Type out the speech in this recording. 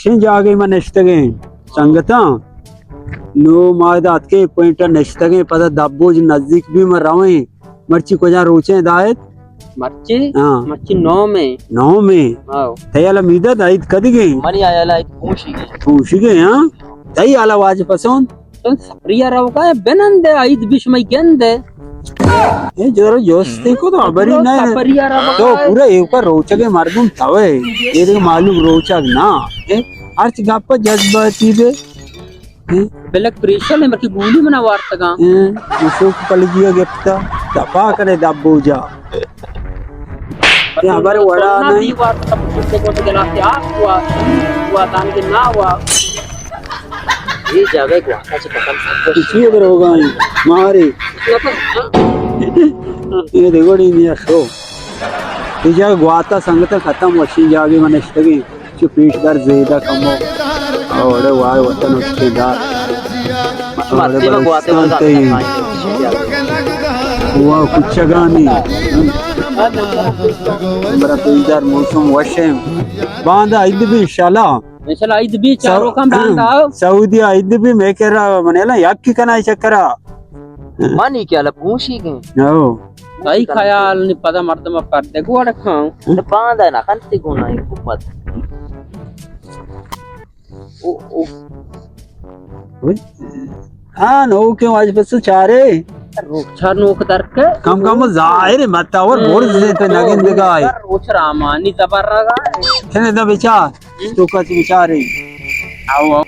वशिन जागे मन नष्टगे संगता नो मायदात के पॉइंटर नष्टगे पता दब्बोज नजदीक भी मर रहे मर्ची को जा रोचे दायत मर्ची हाँ मर्ची 9 में आओ तयाला मीदत आयत कदिगे मनी आयाला पूछिगे हाँ तई आला वाज पसंद तो सप्रिया राव का बेनंदे आइद बिश में गेंदे ये जरा जोस्ते को तो अबरी नहीं सप्रिया राव तो पूरा ऊपर रोचके मर्दुम तवे ये देख मालूम रोचक ना अर्च गप्प जज्बाती बे बेलक प्रेशर ने मकी गोली बना वार्तगा इसो कलगिया गिफ्ता दफा करे दब्बूजा ये हमारे वड़ा नहीं वार्ता पुष्टे को तो गला से आप हुआ तान के ना हुआ ये जावे को आका से खत्म सब किसी अगर होगा मारे ये देखो नहीं शो ये जगह गुआता संगत खत्म वशी जागे मन इश्तगी चुपीश कर ज़ेदा कमो और वार वतन उसके दार मत्ती में गुआते हुआ कुछ गानी बड़ा बेजार मौसम वशेम बांधा इध भी इंशाल्लाह इध भी चारों का बांधा सऊदी इध भी मैं कह रहा मनेला याक की कना चक्करा मानी क्या ला पूछी गए नो भाई ख्याल नहीं पता मर्द में कर दे गोड़ खाऊं तो बांधा ना कंती को ना ऊपर ओ हाँ नो क्यों आज बस चारे रोक्षा नोक दरक कम जाहिर मत और बोल से तो नगिन दिखाए रोच रामानी जबर रगा है ना विचार तो कुछ विचार है आओ